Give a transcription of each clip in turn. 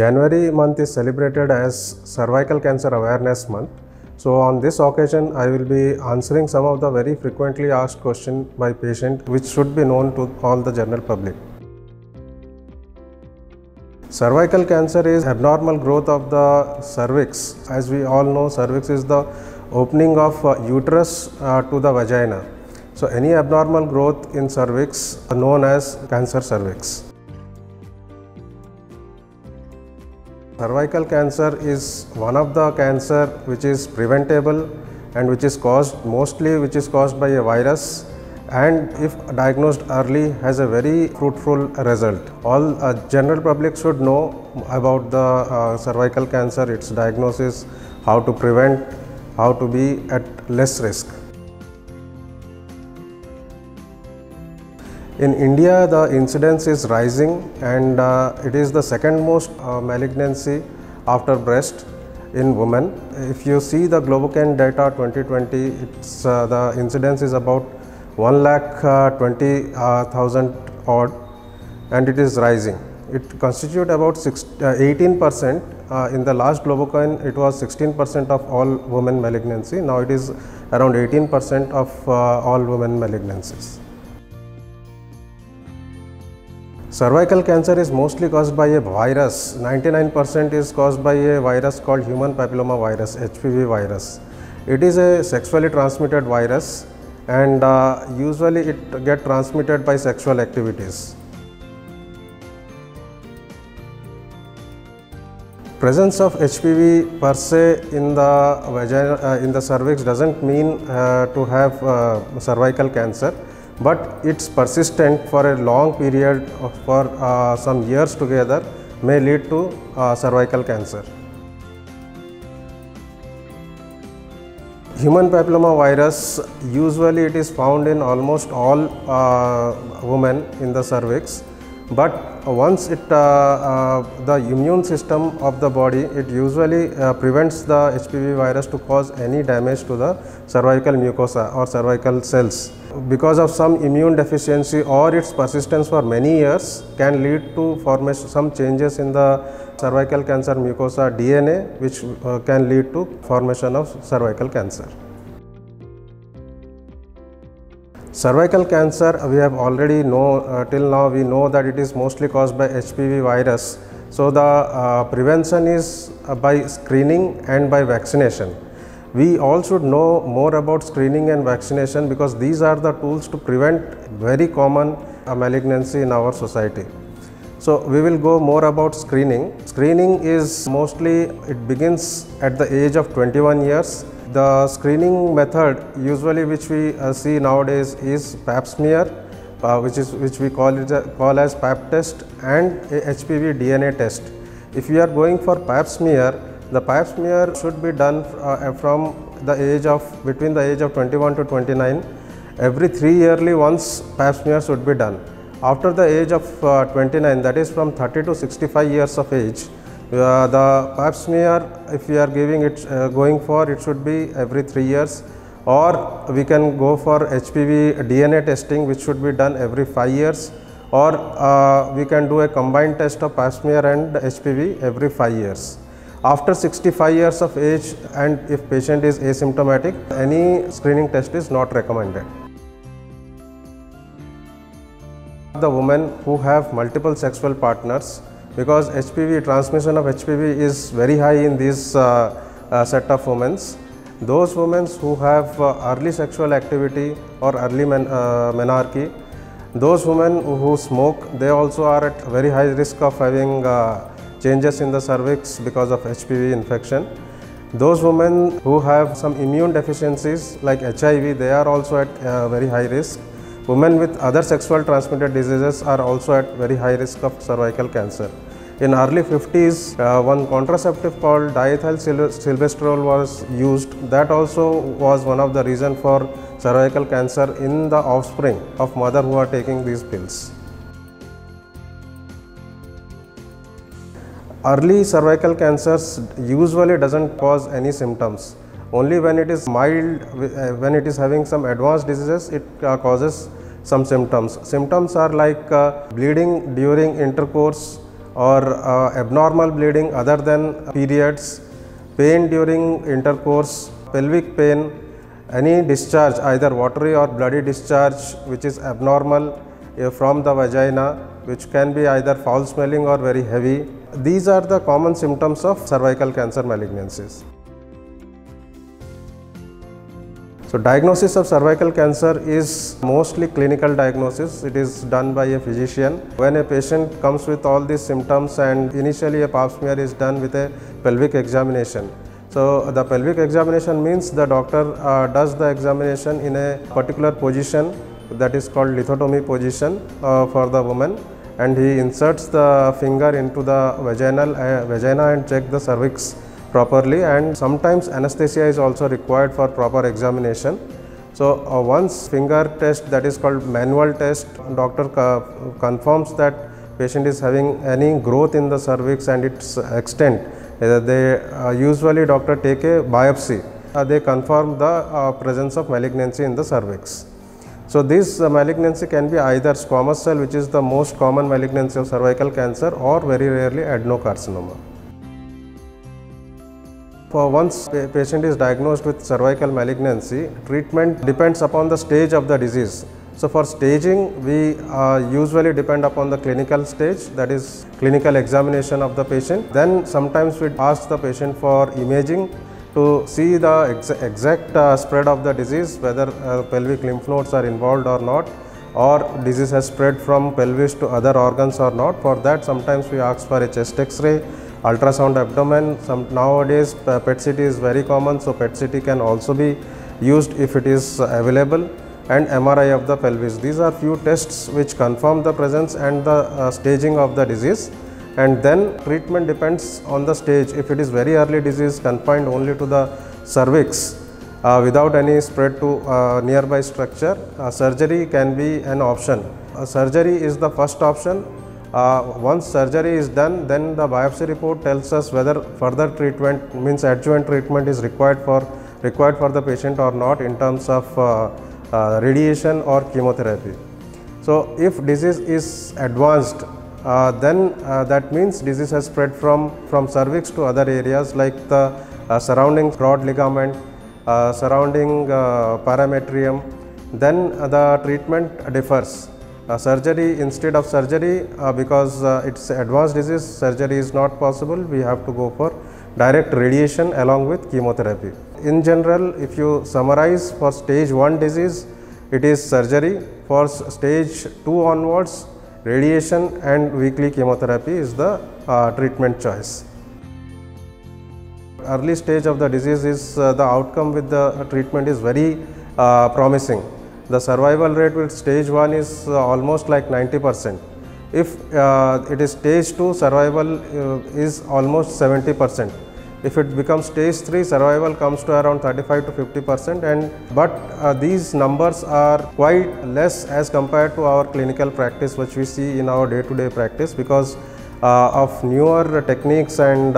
January month is celebrated as Cervical Cancer Awareness Month. So on this occasion, I will be answering some of the very frequently asked questions by patients which should be known to all the general public. Cervical cancer is abnormal growth of the cervix. As we all know, cervix is the opening of uterus to the vagina. So any abnormal growth in cervix are known as cancer cervix. Cervical cancer is one of the cancer which is preventable and which is caused by a virus, and if diagnosed early has a very fruitful result. All general public should know about the cervical cancer, its diagnosis, how to prevent, how to be at less risk. In India, the incidence is rising, and it is the second most malignancy after breast in women. If you see the Globocan data 2020, the incidence is about 1,20,000 odd, and it is rising. It constitutes about 18%. In the last Globocan, it was 16% of all women malignancy. Now it is around 18% of all women malignancies. Cervical cancer is mostly caused by a virus. 99% is caused by a virus called human papilloma virus, HPV virus. It is a sexually transmitted virus, and usually it gets transmitted by sexual activities. Presence of HPV per se in the vagina, in the cervix, doesn't mean to have cervical cancer, but it's persistent for a long period for some years together may lead to cervical cancer. Human papilloma virus, usually it is found in almost all women in the cervix, but once the immune system of the body, it usually prevents the HPV virus to cause any damage to the cervical mucosa or cervical cells. Because of some immune deficiency or its persistence for many years can lead to formation some changes in the cervical cancer mucosa DNA, which can lead to formation of cervical cancer. Cervical cancer, we have already till now we know that it is mostly caused by HPV virus. So the prevention is by screening and by vaccination. We all should know more about screening and vaccination because these are the tools to prevent very common malignancy in our society. So we will go more about screening. Screening is mostly, it begins at the age of 21 years. The screening method usually which we see nowadays is Pap smear, which we call as Pap test, and a HPV DNA test. If we are going for Pap smear, the Pap smear should be done from between the age of 21 to 29. Every 3 yearly once Pap smear should be done. After the age of 29, that is from 30 to 65 years of age, the Pap smear, if we are going for, it should be every 3 years, or we can go for HPV DNA testing, which should be done every 5 years, or we can do a combined test of Pap smear and HPV every 5 years. After 65 years of age, and if patient is asymptomatic, any screening test is not recommended. The women who have multiple sexual partners, because transmission of HPV is very high in this set of women. Those women who have early sexual activity or early menarche, those women who smoke, they also are at very high risk of having changes in the cervix because of HPV infection. Those women who have some immune deficiencies like HIV, they are also at very high risk. Women with other sexual transmitted diseases are also at very high risk of cervical cancer. In early 50s, one contraceptive called diethylstilbestrol was used. That also was one of the reasons for cervical cancer in the offspring of mother who are taking these pills. Early cervical cancers usually doesn't cause any symptoms. Only when it is mild, when it is having some advanced diseases, it causes some symptoms. Symptoms are like bleeding during intercourse, or abnormal bleeding other than periods, pain during intercourse, pelvic pain, any discharge, either watery or bloody discharge which is abnormal from the vagina, which can be either foul smelling or very heavy. These are the common symptoms of cervical cancer malignancies. So diagnosis of cervical cancer is mostly clinical diagnosis. It is done by a physician. When a patient comes with all these symptoms, and initially a pap smear is done with a pelvic examination. So the pelvic examination means the doctor does the examination in a particular position, that is called lithotomy position for the woman, and he inserts the finger into the vagina and check the cervix properly, and sometimes anesthesia is also required for proper examination. So once finger test, that is called manual test, doctor confirms that patient is having any growth in the cervix and its extent. Usually doctor take a biopsy. They confirm the presence of malignancy in the cervix. So this malignancy can be either squamous cell, which is the most common malignancy of cervical cancer, or very rarely adenocarcinoma. Once a patient is diagnosed with cervical malignancy, treatment depends upon the stage of the disease. So for staging, we usually depend upon the clinical stage, that is clinical examination of the patient. Then sometimes we ask the patient for imaging to see the exact spread of the disease, whether pelvic lymph nodes are involved or not, or disease has spread from pelvis to other organs or not. For that, sometimes we ask for a chest X-ray, ultrasound abdomen. Nowadays PET CT is very common, so PET CT can also be used if it is available, and MRI of the pelvis. These are few tests which confirm the presence and the staging of the disease, and then treatment depends on the stage. If it is very early disease confined only to the cervix without any spread to nearby structure, surgery can be an option. Surgery is the first option. Once surgery is done, then the biopsy report tells us whether further treatment, means adjuvant treatment, is required for the patient or not in terms of radiation or chemotherapy. So if disease is advanced, then that means disease has spread from cervix to other areas like the surrounding broad ligament, surrounding parametrium. Then the treatment differs. Surgery, instead of surgery, because it's advanced disease, surgery is not possible. We have to go for direct radiation along with chemotherapy. In general, if you summarize, for stage 1 disease, it is surgery. For stage 2 onwards, radiation and weekly chemotherapy is the treatment choice. Early stage of the disease is the outcome with the treatment is very promising. The survival rate with stage 1 is almost like 90%. If it is stage 2, survival is almost 70%. If it becomes stage 3, survival comes to around 35 to 50%, but these numbers are quite less as compared to our clinical practice, which we see in our day-to-day practice, because of newer techniques and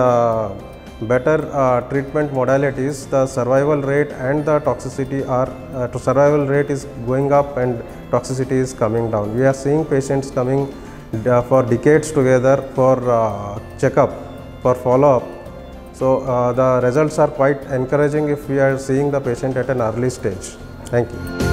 better treatment modalities. The survival rate and the toxicity survival rate is going up and toxicity is coming down. We are seeing patients coming for decades together for checkup, for follow-up. So the results are quite encouraging if we are seeing the patient at an early stage. Thank you.